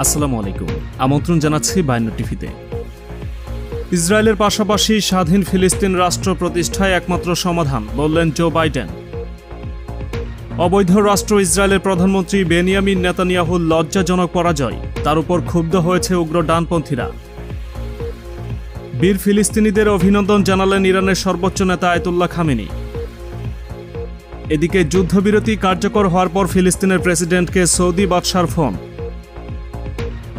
আসসালামু আলাইকুম। আমন্ত্রণ জানাচ্ছি বাইনো টিভিতে। ইসরায়েলের পাশাপাশি স্বাধীন ফিলিস্তিন রাষ্ট্র প্রতিষ্ঠায় একমাত্র সমাধান বললেন জো বাইডেন। অবৈধ রাষ্ট্র ইসরায়েলের প্রধানমন্ত্রী বেনিয়ামিন নেতানিয়াহুর লজ্জাজনক পরাজয়, তার উপর ক্ষুব্ধ হয়েছে উগ্র ডানপন্থীরা। বীর ফিলিস্তিনিদের অভিনন্দন জানালেন ইরানের সর্বোচ্চ নেতা আয়াতুল্লাহ খামেনি। এদিকে যুদ্ধবিরতি কার্যকর হওয়ার পর ফিলিস্তিনের প্রেসিডেন্টকে সৌদি বাদশার ফোন।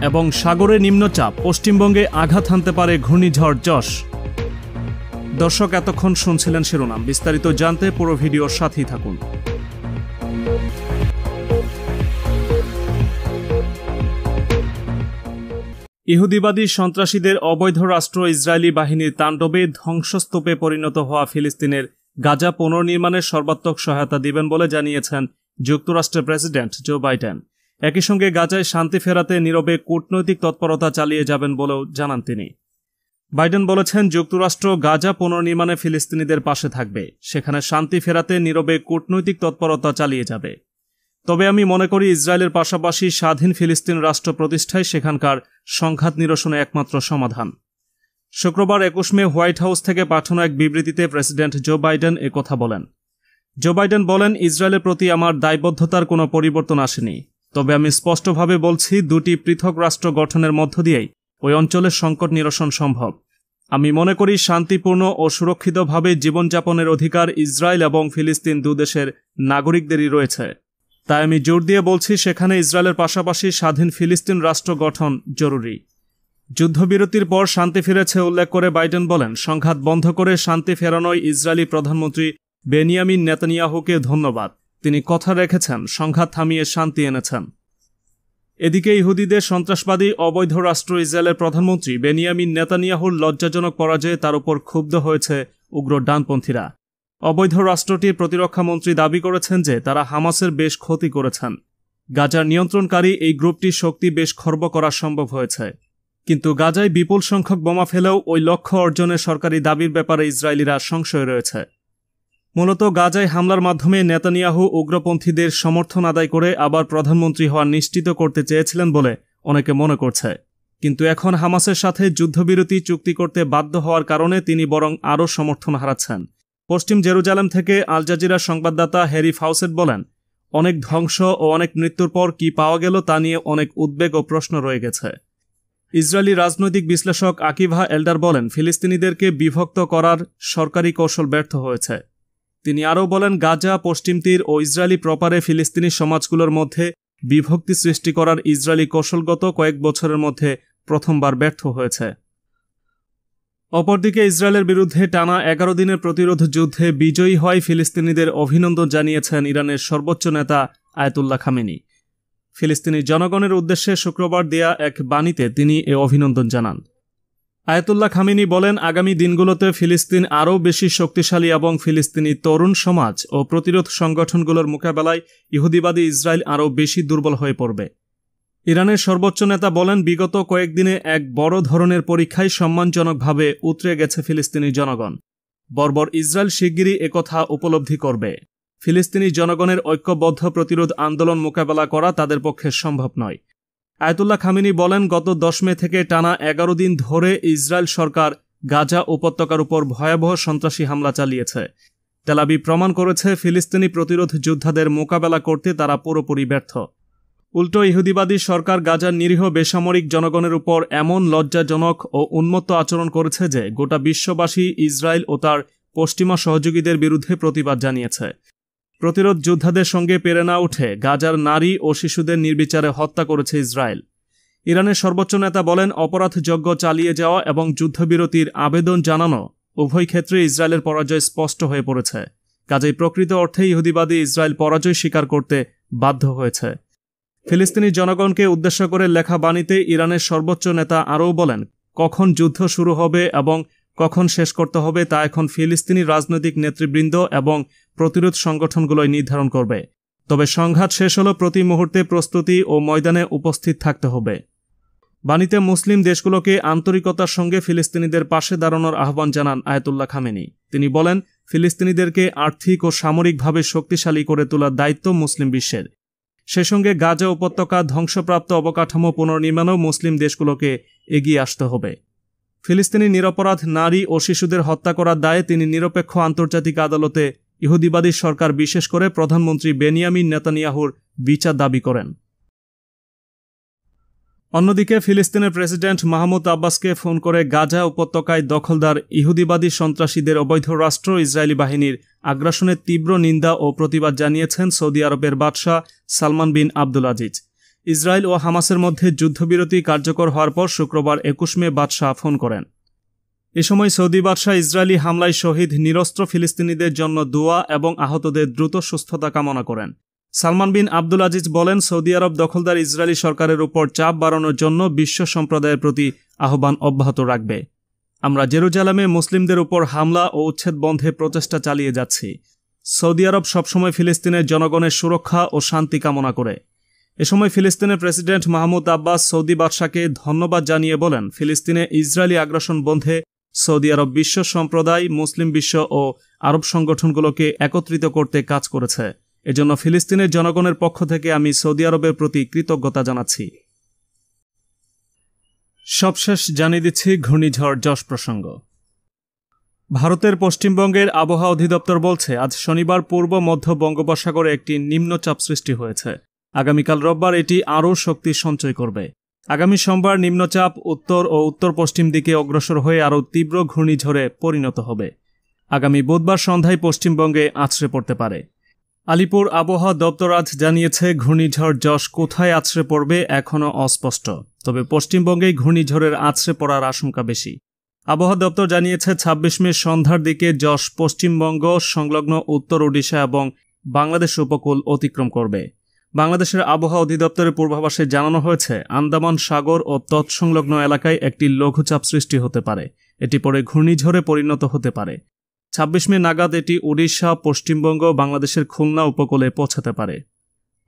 এবং সাগরে নিম্নচাপ, পশ্চিমবঙ্গে আঘাত হানতে পারে ঘূর্ণিঝড় যশ। দর্শক, এতক্ষণ শুনছিলেন শিরোনাম। বিস্তারিত জানতে পুরো ভিডিওর সাথেই থাকুন। ইহুদিবাদী সন্ত্রাসীদের অবৈধ রাষ্ট্র ইসরায়েলি বাহিনীর তাণ্ডবে ধ্বংসস্তূপে পরিণত হওয়া ফিলিস্তিনের গাজা পুনর্নির্মাণের সর্বাত্মক সহায়তা দিবেন বলে জানিয়েছেন যুক্তরাষ্ট্রের প্রেসিডেন্ট জো বাইডেন। একই সঙ্গে গাজায় শান্তি ফেরাতে নীরবে কূটনৈতিক তৎপরতা চালিয়ে যাবেন বলেও জানান তিনি। বাইডেন বলেছেন, যুক্তরাষ্ট্র গাজা পুনর্নির্মাণে ফিলিস্তিনিদের পাশে থাকবে, সেখানে শান্তি ফেরাতে নীরবে কূটনৈতিক তৎপরতা চালিয়ে যাবে। তবে আমি মনে করি ইসরায়েলের পাশাপাশি স্বাধীন ফিলিস্তিন রাষ্ট্র প্রতিষ্ঠায় সেখানকার সংঘাত নিরসনে একমাত্র সমাধান। শুক্রবার 21 মে হোয়াইট হাউস থেকে পাঠানো এক বিবৃতিতে প্রেসিডেন্ট জো বাইডেন একথা বলেন। জো বাইডেন বলেন, ইসরায়েলের প্রতি আমার দায়বদ্ধতার কোনো পরিবর্তন আসেনি, তবে আমি স্পষ্টভাবে বলছি, দুটি পৃথক রাষ্ট্র গঠনের মধ্য দিয়েই ওই অঞ্চলের সংকট নিরসন সম্ভব। আমি মনে করি শান্তিপূর্ণ ও সুরক্ষিতভাবে জীবনযাপনের অধিকার ইসরায়েল এবং ফিলিস্তিন দুদেশের নাগরিকদেরই রয়েছে। তাই আমি জোর দিয়ে বলছি, সেখানে ইসরায়েলের পাশাপাশি স্বাধীন ফিলিস্তিন রাষ্ট্র গঠন জরুরি। যুদ্ধবিরতির পর শান্তি ফিরেছে উল্লেখ করে বাইডেন বলেন, সংঘাত বন্ধ করে শান্তি ফেরানোয় ইসরায়েলি প্রধানমন্ত্রী বেনিয়ামিন নেতানিয়াহুকে ধন্যবাদ। তিনি কথা রেখেছেন, সংঘাত থামিয়ে শান্তি এনেছেন। এদিকে ইহুদিদের সন্ত্রাসবাদী অবৈধ রাষ্ট্র ইসরায়েলের প্রধানমন্ত্রী বেনিয়ামিন নেতানিয়াহুর লজ্জাজনক পরাজয়ে তার উপর ক্ষুব্ধ হয়েছে উগ্র ডানপন্থীরা। অবৈধ রাষ্ট্রটির প্রতিরক্ষা মন্ত্রী দাবি করেছেন যে তারা হামাসের বেশ ক্ষতি করেছেন। গাজার নিয়ন্ত্রণকারী এই গ্রুপটির শক্তি বেশ খর্ব করা সম্ভব হয়েছে, কিন্তু গাজায় বিপুল সংখ্যক বোমা ফেলেও ওই লক্ষ্য অর্জনের সরকারি দাবির ব্যাপারে ইসরায়েলিরা সংশয় রয়েছে। মূলত গাজায় হামলার মাধ্যমে নেতানিয়াহু উগ্রপন্থীদের সমর্থন আদায় করে আবার প্রধানমন্ত্রী হওয়া নিশ্চিত করতে চেয়েছিলেন বলে অনেকে মনে করছে। কিন্তু এখন হামাসের সাথে যুদ্ধবিরতি চুক্তি করতে বাধ্য হওয়ার কারণে তিনি বরং আরও সমর্থন হারাচ্ছেন। পশ্চিম জেরুজালেম থেকে আল জাজিরা সংবাদদাতা হ্যারি ফাউসেট বলেন, অনেক ধ্বংস ও অনেক মৃত্যুর পর কি পাওয়া গেল তা নিয়ে অনেক উদ্বেগ ও প্রশ্ন রয়ে গেছে। ইসরায়েলি রাজনৈতিক বিশ্লেষক আকিভা এল্ডার বলেন, ফিলিস্তিনিদেরকে বিভক্ত করার সরকারি কৌশল ব্যর্থ হয়েছে। তিনি আরও বলেন, গাজা, পশ্চিম তীর ও ইসরায়েলি প্রপারে ফিলিস্তিনি সমাজগুলোর মধ্যে বিভক্তি সৃষ্টি করার ইসরায়েলি কৌশলগত কয়েক বছরের মধ্যে প্রথমবার ব্যর্থ হয়েছে। অপরদিকে ইসরায়েলের বিরুদ্ধে টানা 11 দিনের প্রতিরোধ যুদ্ধে বিজয়ী হওয়ায় ফিলিস্তিনিদের অভিনন্দন জানিয়েছেন ইরানের সর্বোচ্চ নেতা আয়াতুল্লাহ খামেনি। ফিলিস্তিনি জনগণের উদ্দেশ্যে শুক্রবার দেয়া এক বাণীতে তিনি এ অভিনন্দন জানান। আয়াতুল্লাহ খামেনি বলেন, আগামী দিনগুলোতে ফিলিস্তিন আরও বেশি শক্তিশালী এবং ফিলিস্তিনি তরুণ সমাজ ও প্রতিরোধ সংগঠনগুলোর মোকাবেলায় ইহুদিবাদী ইসরায়েল আরও বেশি দুর্বল হয়ে পড়বে। ইরানের সর্বোচ্চ নেতা বলেন, বিগত কয়েকদিনে এক বড় ধরনের পরীক্ষায় সম্মানজনকভাবে উতরে গেছে ফিলিস্তিনি জনগণ। বর্বর ইসরায়েল শিগগিরই একথা উপলব্ধি করবে। ফিলিস্তিনি জনগণের ঐক্যবদ্ধ প্রতিরোধ আন্দোলন মোকাবেলা করা তাদের পক্ষে সম্ভব নয়। আয়াতুল্লাহ খামেনি বলেন, গত 10 মে থেকে টানা 11 দিন ধরে ইসরায়েল সরকার গাজা উপত্যকার উপর ভয়াবহ সন্ত্রাসী হামলা চালিয়েছে। তেল আবিব প্রমাণ করেছে, ফিলিস্তিনি প্রতিরোধ যোদ্ধাদের মোকাবেলা করতে তারা পুরোপুরি ব্যর্থ। উল্টো ইহুদিবাদী সরকার গাজার নিরীহ বেসামরিক জনগণের উপর এমন লজ্জাজনক ও উন্মত্ত আচরণ করেছে যে গোটা বিশ্ববাসী ইসরায়েল ও তার পশ্চিমা সহযোগীদের বিরুদ্ধে প্রতিবাদ জানিয়েছে। প্রতিরোধ যোদ্ধাদের সঙ্গে পেরে না উঠে গাজার নারী ও শিশুদের নির্বিচারে হত্যা করেছে ইসরায়েল। ইরানের সর্বোচ্চ নেতা বলেন, অপরাধযজ্ঞ চালিয়ে যাওয়া এবং যুদ্ধবিরতির আবেদন জানানো উভয় ক্ষেত্রে ইসরায়েলের পরাজয় স্পষ্ট হয়ে পড়েছে। কাজেই প্রকৃত অর্থে ইহুদিবাদী ইসরায়েল পরাজয় স্বীকার করতে বাধ্য হয়েছে। ফিলিস্তিনি জনগণকে উদ্দেশ্য করে লেখা বাণীতে ইরানের সর্বোচ্চ নেতা আরও বলেন, কখন যুদ্ধ শুরু হবে এবং কখন শেষ করতে হবে তা এখন ফিলিস্তিনি রাজনৈতিক নেতৃবৃন্দ এবং প্রতিরোধ সংগঠনগুলোই নির্ধারণ করবে। তবে সংঘাত শেষ হলে প্রতি মুহূর্তে প্রস্তুতি ও ময়দানে উপস্থিত থাকতে হবে। বাণীতে মুসলিম দেশগুলোকে আন্তরিকতার সঙ্গে ফিলিস্তিনিদের পাশে দাঁড়ানোর আহ্বান জানান আয়াতুল্লাহ খামেনি। তিনি বলেন, ফিলিস্তিনিদেরকে আর্থিক ও সামরিকভাবে শক্তিশালী করে তোলার দায়িত্ব মুসলিম বিশ্বের। সেই সঙ্গে গাজা উপত্যকা ধ্বংসপ্রাপ্ত অবকাঠামো পুনর্নির্মাণেও মুসলিম দেশগুলোকে এগিয়ে আসতে হবে। ফিলিস্তিনি নিরপরাধ নারী ও শিশুদের হত্যা করার দায়ে তিনি নিরপেক্ষ আন্তর্জাতিক আদালতে ইহুদিবাদী সরকার বিশেষ করে প্রধানমন্ত্রী বেনিয়ামিন নেতানিয়াহুর বিচার দাবি করেন। অন্যদিকে ফিলিস্তিনের প্রেসিডেন্ট মাহমুদ আব্বাসকে ফোন করে গাজা উপত্যকায় দখলদার ইহুদিবাদী সন্ত্রাসীদের অবৈধ রাষ্ট্র ইসরায়েলি বাহিনীর আগ্রাসনের তীব্র নিন্দা ও প্রতিবাদ জানিয়েছেন সৌদি আরবের বাদশাহ সালমান বিন আব্দুল আজিজ। ইসরায়েল ও হামাসের মধ্যে যুদ্ধবিরতি কার্যকর হওয়ার পর শুক্রবার ২১ মে বাদশাহ ফোন করেন। এ সময় সৌদি বাদশাহ ইসরায়েলি হামলায় শহীদ নিরস্ত্র ফিলিস্তিনিদের জন্য দোয়া এবং আহতদের দ্রুত সুস্থতা কামনা করেন। সালমান বিন আব্দুল আজিজ বলেন, সৌদি আরব দখলদার ইসরায়েলি সরকারের উপর চাপ বাড়ানোর জন্য বিশ্ব সম্প্রদায়ের প্রতি আহ্বান অব্যাহত রাখবে। আমরা জেরুজালেমে মুসলিমদের উপর হামলা ও উচ্ছেদ বন্ধে প্রচেষ্টা চালিয়ে যাচ্ছি। সৌদি আরব সবসময় ফিলিস্তিনের জনগণের সুরক্ষা ও শান্তি কামনা করে। এ সময় ফিলিস্তিনের প্রেসিডেন্ট মাহমুদ আব্বাস সৌদি বাদশাকে ধন্যবাদ জানিয়ে বলেন, ফিলিস্তিনে ইসরায়েলি আগ্রাসন বন্ধে সৌদি আরব বিশ্ব সম্প্রদায়, মুসলিম বিশ্ব ও আরব সংগঠনগুলোকে একত্রিত করতে কাজ করেছে। এজন্য ফিলিস্তিনের জনগণের পক্ষ থেকে আমি সৌদি আরবের প্রতি কৃতজ্ঞতা জানাচ্ছি। সবশেষ জানিয়ে দিচ্ছি ঘূর্ণিঝড় যশ প্রসঙ্গ। ভারতের পশ্চিমবঙ্গের আবহাওয়া অধিদপ্তর বলছে, আজ শনিবার পূর্ব মধ্য বঙ্গোপসাগরে একটি নিম্নচাপ সৃষ্টি হয়েছে। আগামীকাল রোববার এটি আরও শক্তি সঞ্চয় করবে। আগামী সোমবার নিম্নচাপ উত্তর ও উত্তর পশ্চিম দিকে অগ্রসর হয়ে আরও তীব্র ঘূর্ণিঝড়ে পরিণত হবে। আগামী বুধবার সন্ধ্যায় পশ্চিমবঙ্গে আছড়ে পড়তে পারে। আলিপুর আবহাওয়া দপ্তর আজ জানিয়েছে, ঘূর্ণিঝড় যশ কোথায় আছড়ে পড়বে এখনও অস্পষ্ট, তবে পশ্চিমবঙ্গেই ঘূর্ণিঝড়ের আছড়ে পড়ার আশঙ্কা বেশি। আবহাওয়া দপ্তর জানিয়েছে, ২৬ মে সন্ধ্যার দিকে যশ পশ্চিমবঙ্গ সংলগ্ন উত্তর ওড়িশা এবং বাংলাদেশ উপকূল অতিক্রম করবে। বাংলাদেশের আবহাওয়া অধিদপ্তরের পূর্বাভাসে জানানো হয়েছে, আন্দামান সাগর ও তৎসংলগ্ন এলাকায় একটি লঘুচাপ সৃষ্টি হতে পারে। এটি পরে ঘূর্ণিঝড়ে পরিণত হতে পারে। ২৬ মে নাগাদ এটি ওড়িশা, পশ্চিমবঙ্গ, বাংলাদেশের খুলনা উপকূলে পৌঁছাতে পারে।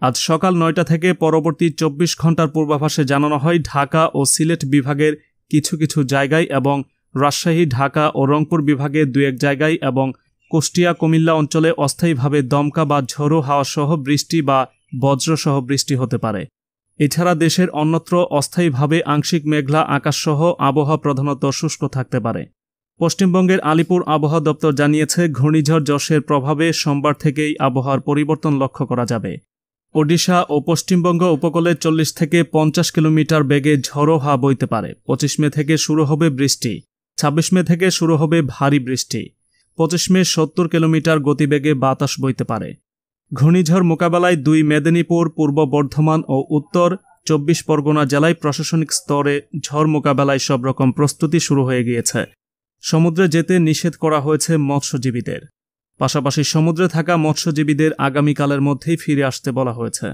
আজ সকাল ৯টা থেকে পরবর্তী ২৪ ঘন্টার পূর্বাভাসে জানানো হয়, ঢাকা ও সিলেট বিভাগের কিছু কিছু জায়গায় এবং রাজশাহী, ঢাকা ও রংপুর বিভাগের ২-১ জায়গায় এবং কুষ্টিয়া, কুমিল্লা অঞ্চলে অস্থায়ীভাবে দমকা বা ঝোড়ো হাওয়া সহ বৃষ্টি বা বজ্রসহ বৃষ্টি হতে পারে। এছাড়া দেশের অন্যত্র অস্থায়ীভাবে আংশিক মেঘলা আকাশসহ আবহাওয়া প্রধানত শুষ্ক থাকতে পারে। পশ্চিমবঙ্গের আলিপুর আবহাওয়া দপ্তর জানিয়েছে, ঘূর্ণিঝড় যশের প্রভাবে সোমবার থেকেই আবহাওয়ার পরিবর্তন লক্ষ্য করা যাবে। ওড়িশা ও পশ্চিমবঙ্গ উপকূলে ৪০ থেকে ৫০ কিলোমিটার বেগে ঝড়ো হাওয়া বইতে পারে। ২৫ মে থেকে শুরু হবে বৃষ্টি। ২৬ মে থেকে শুরু হবে ভারী বৃষ্টি। ২৫ মে ৭০ কিলোমিটার গতিবেগে বাতাস বইতে পারে। ঘূর্ণিঝড় মোকাবেলায় ২ মেদিনীপুর, পূর্ব বর্ধমান ও উত্তর ২৪ পরগনা জেলায় প্রশাসনিক স্তরে ঝড় মোকাবেলায় সব রকম প্রস্তুতি শুরু হয়ে গিয়েছে। সমুদ্রে যেতে নিষেধ করা হয়েছে মৎস্যজীবীদের। পাশাপাশি সমুদ্রে থাকা মৎস্যজীবীদের আগামীকালের মধ্যেই ফিরে আসতে বলা হয়েছে।